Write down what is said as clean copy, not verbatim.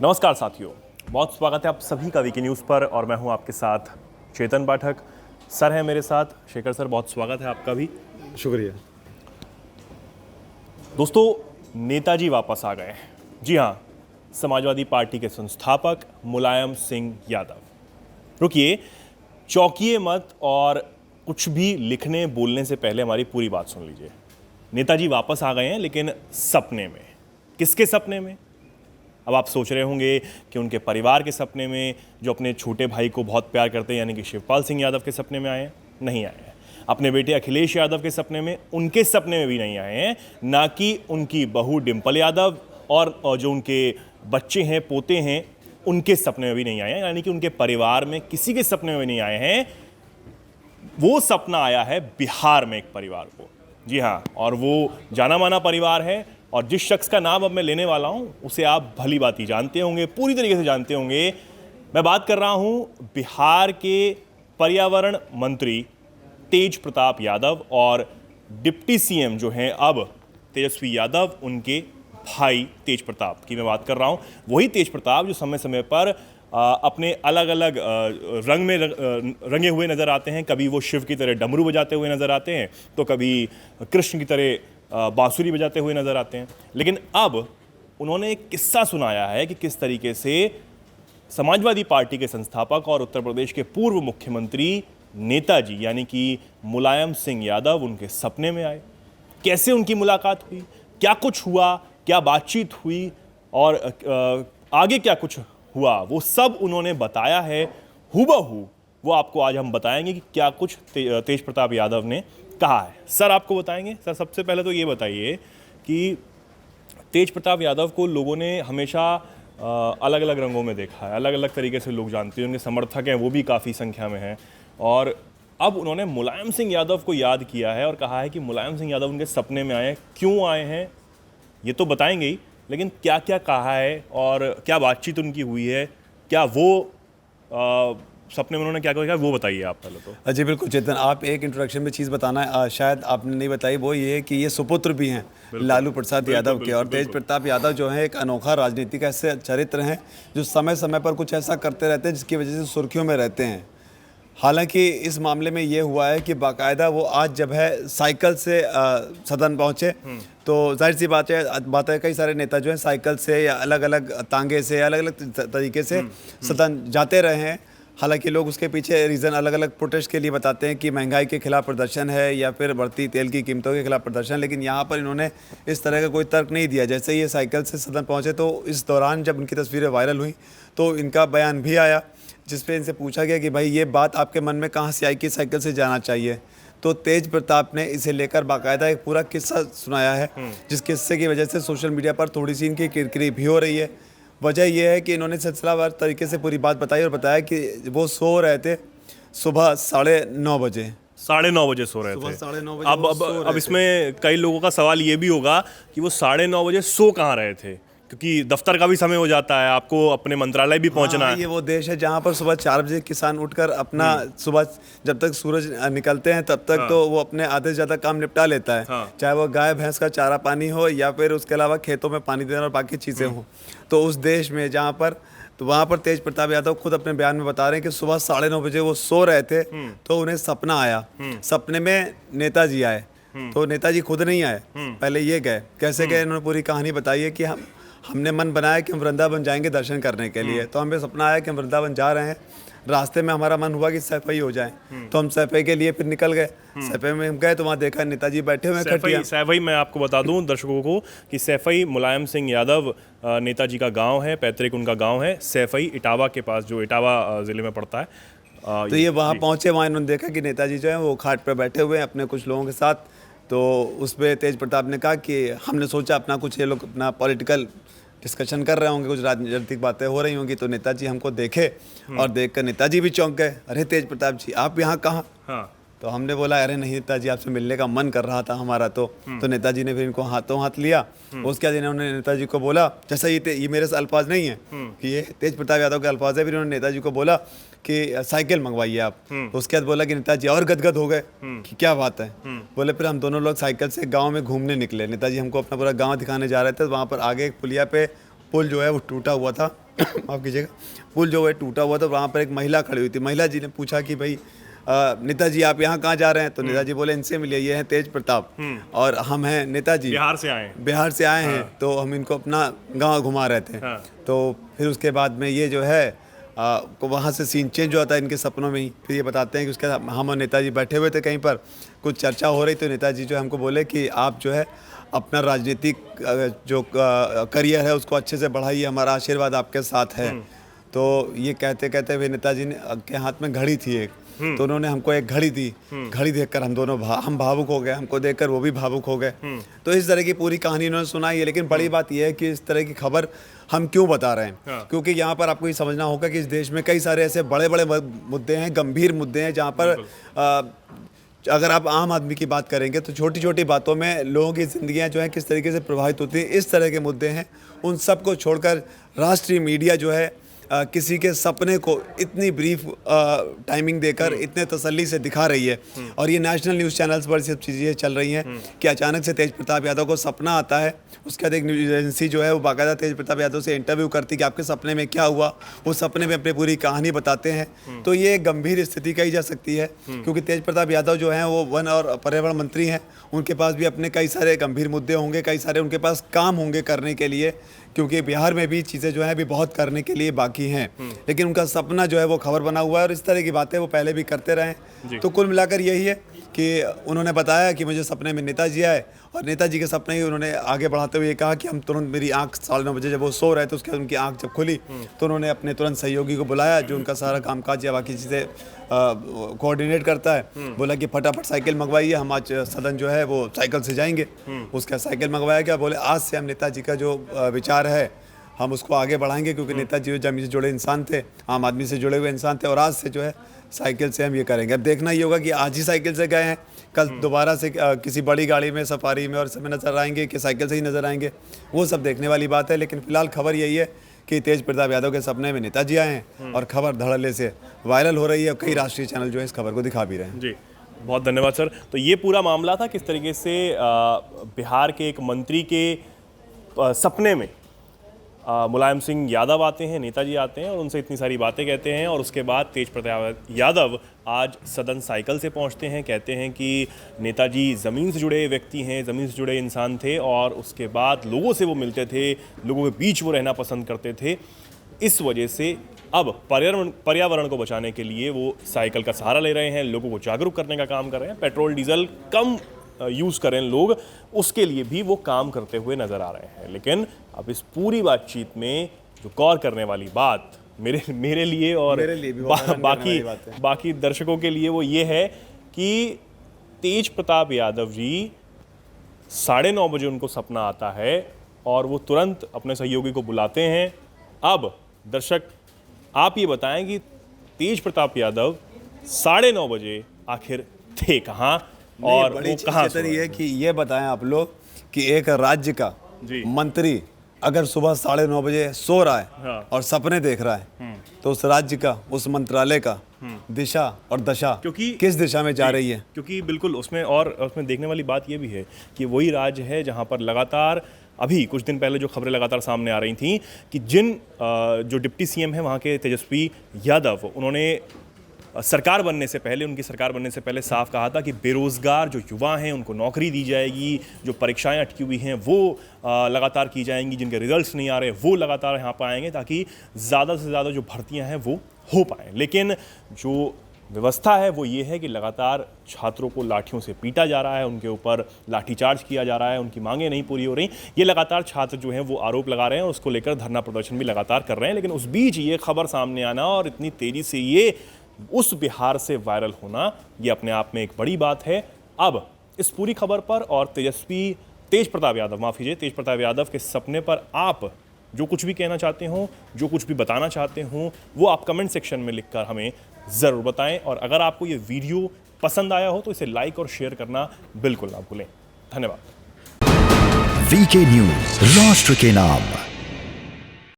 नमस्कार साथियों, बहुत स्वागत है आप सभी का वीके न्यूज़ पर और मैं हूं आपके साथ चेतन पाठक। सर हैं मेरे साथ, शेखर सर, बहुत स्वागत है आपका भी। शुक्रिया। दोस्तों, नेताजी वापस आ गए। जी हाँ, समाजवादी पार्टी के संस्थापक मुलायम सिंह यादव। रुकिए, चौंकिए मत और कुछ भी लिखने बोलने से पहले हमारी पूरी बात सुन लीजिए। नेताजी वापस आ गए हैं, लेकिन सपने में। किसके सपने में? अब आप सोच रहे होंगे कि उनके परिवार के सपने में, जो अपने छोटे भाई को बहुत प्यार करते हैं, यानी कि शिवपाल सिंह यादव के सपने में आए हैं। नहीं आए हैं। अपने बेटे अखिलेश यादव के सपने में, उनके सपने में भी नहीं आए हैं। ना कि उनकी बहू डिंपल यादव और जो उनके बच्चे हैं, पोते हैं, उनके सपने में भी नहीं आए हैं। यानी कि उनके परिवार में किसी के सपने में भी नहीं आए हैं। वो सपना आया है बिहार में एक परिवार को। जी हाँ, और वो जाना माना परिवार है। और जिस शख्स का नाम अब मैं लेने वाला हूं, उसे आप भली भांति जानते होंगे, पूरी तरीके से जानते होंगे। मैं बात कर रहा हूं बिहार के पर्यावरण मंत्री तेज प्रताप यादव और डिप्टी सीएम जो हैं अब तेजस्वी यादव, उनके भाई तेज प्रताप की मैं बात कर रहा हूं। वही तेज प्रताप जो समय समय पर अपने अलग अलग रंग में रंगे हुए नज़र आते हैं। कभी वो शिव की तरह डमरू बजाते हुए नज़र आते हैं, तो कभी कृष्ण की तरह बांसुरी बजाते हुए नजर आते हैं। लेकिन अब उन्होंने एक किस्सा सुनाया है कि किस तरीके से समाजवादी पार्टी के संस्थापक और उत्तर प्रदेश के पूर्व मुख्यमंत्री नेताजी यानी कि मुलायम सिंह यादव उनके सपने में आए। कैसे उनकी मुलाकात हुई, क्या कुछ हुआ, क्या बातचीत हुई और आगे क्या कुछ हुआ, वो सब उन्होंने बताया है हूबहू। वो आपको आज हम बताएंगे कि क्या कुछ तेज प्रताप यादव ने कहा है। सर आपको बताएंगे। सर, सबसे पहले तो ये बताइए कि तेज प्रताप यादव को लोगों ने हमेशा अलग अलग रंगों में देखा है, अलग अलग तरीके से लोग जानते हैं, उनके समर्थक हैं वो भी काफ़ी संख्या में हैं। और अब उन्होंने मुलायम सिंह यादव को याद किया है और कहा है कि मुलायम सिंह यादव उनके सपने में आए हैं। क्यों आए हैं ये तो बताएंगे ही, लेकिन क्या क्या कहा है और क्या बातचीत उनकी हुई है, क्या वो सपने में उन्होंने क्या कहा, वो बताइए आप पहले तो। जी बिल्कुल चेतन, आप एक इंट्रोडक्शन में चीज़ बताना शायद आपने नहीं बताई, वो ये है कि ये सुपुत्र भी हैं लालू प्रसाद यादव के। और तेज प्रताप यादव जो हैं एक अनोखा राजनीतिक ऐसे चरित्र हैं जो समय समय पर कुछ ऐसा करते रहते हैं जिसकी वजह से सुर्खियों में रहते हैं। हालांकि इस मामले में ये हुआ है कि बाकायदा वो आज जब है साइकिल से सदन पहुंचे, तो जाहिर सी बात है कई सारे नेता जो हैं साइकिल से या अलग अलग तांगे से अलग अलग तरीके से सदन जाते रहे हैं। हालांकि लोग उसके पीछे रीज़न अलग अलग प्रोटेस्ट के लिए बताते हैं कि महंगाई के खिलाफ प्रदर्शन है या फिर बढ़ती तेल की कीमतों के खिलाफ प्रदर्शन, लेकिन यहाँ पर इन्होंने इस तरह का कोई तर्क नहीं दिया। जैसे ही ये साइकिल से सदन पहुँचे तो इस दौरान जब उनकी तस्वीरें वायरल हुई तो इनका बयान भी आया, जिस पे इनसे पूछा गया कि भाई ये बात आपके मन में कहाँ से आई कि साइकिल से जाना चाहिए। तो तेज प्रताप ने इसे लेकर बाकायदा एक पूरा किस्सा सुनाया है, जिस किस्से की वजह से सोशल मीडिया पर थोड़ी सी इनकी किरकिरी भी हो रही है। वजह यह है कि इन्होंने सिलसिलावार तरीके से पूरी बात बताई और बताया कि वो सो रहे थे सुबह 9:30 बजे। 9:30 बजे सो रहे थे। 9:30 बजे अब इसमें कई लोगों का सवाल ये भी होगा कि वो 9:30 बजे सो कहाँ रहे थे, क्योंकि दफ्तर का भी समय हो जाता है, आपको अपने मंत्रालय भी पहुंचना है। ये वो देश है जहाँ पर सुबह 4 बजे किसान उठकर अपना सुबह जब तक सूरज निकलते हैं तब तक तो वो अपने आधे से ज़्यादा काम निपटा लेता है। चाहे वो गाय भैंस का चारा पानी हो या फिर उसके अलावा खेतों में पानी देना और बाकी चीज़ें हों। तो उस देश में जहाँ पर तो वहाँ पर तेज प्रताप यादव खुद अपने बयान में बता रहे हैं कि सुबह 9:30 बजे वो सो रहे थे तो उन्हें सपना आया। सपने में नेताजी आए, तो नेताजी खुद नहीं आए, पहले ये गए। कैसे गए इन्होंने पूरी कहानी बताई है कि हमने मन बनाया कि हम वृंदावन जाएंगे दर्शन करने के लिए। तो हमें सपना आया कि हम वृंदावन जा रहे हैं, रास्ते में हमारा मन हुआ कि सैफई हो जाए, तो हम सैफई के लिए फिर निकल गए। सैफई में हम गए तो वहाँ देखा नेताजी बैठे हुए हैं। सैफई मैं आपको बता दूं दर्शकों को कि सैफई मुलायम सिंह यादव नेताजी का गांव है, पैतृक उनका गांव है सैफई, इटावा के पास, जो इटावा जिले में पड़ता है। तो ये वहाँ पहुँचे, वहाँ इन्होंने देखा कि नेताजी जो है वो खाट पर बैठे हुए हैं अपने कुछ लोगों के साथ। तो उस पर तेज प्रताप ने कहा कि हमने सोचा अपना कुछ ये लोग अपना पॉलिटिकल डिस्कशन कर रहे होंगे, कुछ राजनीतिक बातें हो रही होंगी। तो नेताजी हमको देखे और देखकर नेताजी भी चौंक गए, अरे तेज प्रताप जी आप यहाँ कहाँ? हाँ। तो हमने बोला अरे नहीं नेताजी आपसे मिलने का मन कर रहा था हमारा। तो नेताजी ने फिर इनको हाथों हाथ लिया। उसके बाद इन्होंने नेताजी को बोला, जैसा ये मेरे से अल्फाज नहीं है कि ये तेज प्रताप यादव के अल्फाज है, फिर उन्होंने नेताजी को बोला कि साइकिल मंगवाइए आप। उसके बाद बोला कि नेताजी और गदगद हो गए कि क्या बात है। बोले फिर हम दोनों लोग साइकिल से गाँव में घूमने निकले। नेताजी हमको अपना पूरा गाँव दिखाने जा रहे थे। वहाँ पर आगे एक पुलिया पे पुल जो है वो टूटा हुआ था माफ़ कीजिएगा, पुल जो है टूटा हुआ था, वहाँ पर एक महिला खड़ी हुई थी। महिला जी ने पूछा कि भाई नेताजी आप यहाँ कहाँ जा रहे हैं? तो नेताजी बोले इनसे मिलिए, ये हैं तेज प्रताप और हम हैं नेताजी, बिहार से आए हैं। तो हम इनको अपना गांव घुमा रहे थे। तो फिर उसके बाद में ये जो है को वहाँ से सीन चेंज हुआ था इनके सपनों में ही। फिर ये बताते हैं कि उसके हम और नेताजी बैठे हुए थे कहीं पर, कुछ चर्चा हो रही, तो नेताजी जो है हमको बोले कि आप जो है अपना राजनीतिक जो करियर है उसको अच्छे से बढ़ाइए, हमारा आशीर्वाद आपके साथ है। तो ये कहते कहते हुए नेताजी ने के हाथ में घड़ी थी एक, तो उन्होंने हमको एक घड़ी दी। घड़ी देखकर हम दोनों हम भावुक हो गए, हमको देखकर वो भी भावुक हो गए। तो इस तरह की पूरी कहानी उन्होंने सुनाई है। लेकिन बड़ी बात यह है कि इस तरह की खबर हम क्यों बता रहे हैं, क्योंकि यहाँ पर आपको ये समझना होगा कि इस देश में कई सारे ऐसे बड़े बड़े मुद्दे हैं, गंभीर मुद्दे हैं, जहाँ पर अगर आप आम आदमी की बात करेंगे तो छोटी छोटी बातों में लोगों की ज़िंदगियाँ जो हैं किस तरीके से प्रभावित होती हैं। इस तरह के मुद्दे हैं, उन सब को छोड़कर राष्ट्रीय मीडिया जो है किसी के सपने को इतनी ब्रीफ टाइमिंग देकर इतने तसल्ली से दिखा रही है। और ये नेशनल न्यूज़ चैनल्स पर सब चीज़ें चल रही हैं कि अचानक से तेज प्रताप यादव को सपना आता है। उसके बाद एक न्यूज़ एजेंसी जो है वो बाकायदा तेज प्रताप यादव से इंटरव्यू करती कि आपके सपने में क्या हुआ, वो सपने में अपनी पूरी कहानी बताते हैं। तो ये गंभीर स्थिति कही जा सकती है, क्योंकि तेज प्रताप यादव जो हैं वो वन और पर्यावरण मंत्री हैं। उनके पास भी अपने कई सारे गंभीर मुद्दे होंगे, कई सारे उनके पास काम होंगे करने के लिए, क्योंकि बिहार में भी चीज़ें जो है अभी बहुत करने के लिए बाकी हैं। लेकिन उनका सपना जो है वो खबर बना हुआ है, और इस तरह की बातें वो पहले भी करते रहे। तो कुल मिलाकर यही है कि उन्होंने बताया कि मुझे सपने में नेताजी आए, और नेताजी के सपने ही उन्होंने आगे बढ़ाते हुए कहा कि हम तुरंत, मेरी आंख 9:30 बजे जब वो सो रहे थे, उसके बाद उनकी आंख जब खुली तो उन्होंने अपने तुरंत सहयोगी को बुलाया जो उनका सारा कामकाज या बाकी चीज़ें कोऑर्डिनेट करता है। बोला कि फटाफट साइकिल मंगवाइए, हम आज सदन जो है वो साइकिल से जाएंगे। उसका साइकिल मंगवाया गया। बोले आज से हम नेताजी का जो विचार है हम उसको आगे बढ़ाएंगे, क्योंकि नेताजी जमीन से जुड़े इंसान थे, आम आदमी से जुड़े हुए इंसान थे, और आज से जो है साइकिल से हम ये करेंगे। अब देखना ये होगा कि आज ही साइकिल से गए हैं, कल दोबारा से किसी बड़ी गाड़ी में, सफारी में और समय नजर आएंगे कि साइकिल से ही नजर आएंगे, वो सब देखने वाली बात है। लेकिन फिलहाल खबर यही है कि तेज प्रताप यादव के सपने में नेताजी आए हैं, और खबर धड़ल्ले से वायरल हो रही है। कई राष्ट्रीय चैनल जो है इस खबर को दिखा भी रहे हैं। जी, बहुत धन्यवाद सर। तो ये पूरा मामला था किस तरीके से बिहार के एक मंत्री के सपने में मुलायम सिंह यादव आते हैं, नेताजी आते हैं और उनसे इतनी सारी बातें कहते हैं, और उसके बाद तेज प्रताप यादव आज सदन साइकिल से पहुंचते हैं। कहते हैं कि नेताजी ज़मीन से जुड़े व्यक्ति हैं, ज़मीन से जुड़े इंसान थे, और उसके बाद लोगों से वो मिलते थे, लोगों के बीच वो रहना पसंद करते थे। इस वजह से अब पर्यावरण को बचाने के लिए वो साइकिल का सहारा ले रहे हैं, लोगों को जागरूक करने का काम कर रहे हैं। पेट्रोल डीजल कम यूज़ करें लोग, उसके लिए भी वो काम करते हुए नज़र आ रहे हैं। लेकिन अब इस पूरी बातचीत में जो गौर करने वाली बात मेरे लिए और बाकी दर्शकों के लिए वो ये है कि तेज प्रताप यादव जी 9:30 बजे उनको सपना आता है और वो तुरंत अपने सहयोगी को बुलाते हैं। अब दर्शक आप ये बताएं कि तेज प्रताप यादव 9:30 बजे आखिर थे कहाँ और वो कहाँ सो रहे थे? कि ये बताएं आप लोग कि एक राज्य का मंत्री अगर सुबह 9:30 बजे सो रहा है और सपने देख रहा है, तो उस राज्य का, उस मंत्रालय का दिशा और दशा किस दिशा में जा रही है? क्योंकि बिल्कुल उसमें देखने वाली बात ये भी है कि वही राज्य है जहाँ पर लगातार अभी कुछ दिन पहले जो खबरें लगातार सामने आ रही थी कि जो डिप्टी सीएम है वहाँ के तेजस्वी यादव, उन्होंने सरकार बनने से पहले, उनकी सरकार बनने से पहले साफ कहा था कि बेरोज़गार जो युवा हैं उनको नौकरी दी जाएगी, जो परीक्षाएं अटकी हुई हैं वो लगातार की जाएंगी, जिनके रिजल्ट्स नहीं आ रहे वो लगातार यहाँ पर आएंगे, ताकि ज़्यादा से ज़्यादा जो भर्तियाँ हैं वो हो पाएँ। लेकिन जो व्यवस्था है वो ये है कि लगातार छात्रों को लाठियों से पीटा जा रहा है, उनके ऊपर लाठीचार्ज किया जा रहा है, उनकी मांगें नहीं पूरी हो रही। ये लगातार छात्र जो हैं वो आरोप लगा रहे हैं, उसको लेकर धरना प्रदर्शन भी लगातार कर रहे हैं। लेकिन उस बीच ये खबर सामने आना और इतनी तेज़ी से ये उस बिहार से वायरल होना, ये अपने आप में एक बड़ी बात है। अब इस पूरी खबर पर और तेज प्रताप यादव के सपने पर आप जो कुछ भी कहना चाहते हो, जो कुछ भी बताना चाहते हो, वो आप कमेंट सेक्शन में लिखकर हमें ज़रूर बताएं। और अगर आपको ये वीडियो पसंद आया हो तो इसे लाइक और शेयर करना बिल्कुल ना भूलें। धन्यवाद। वीके न्यूज़, राष्ट्र के नाम।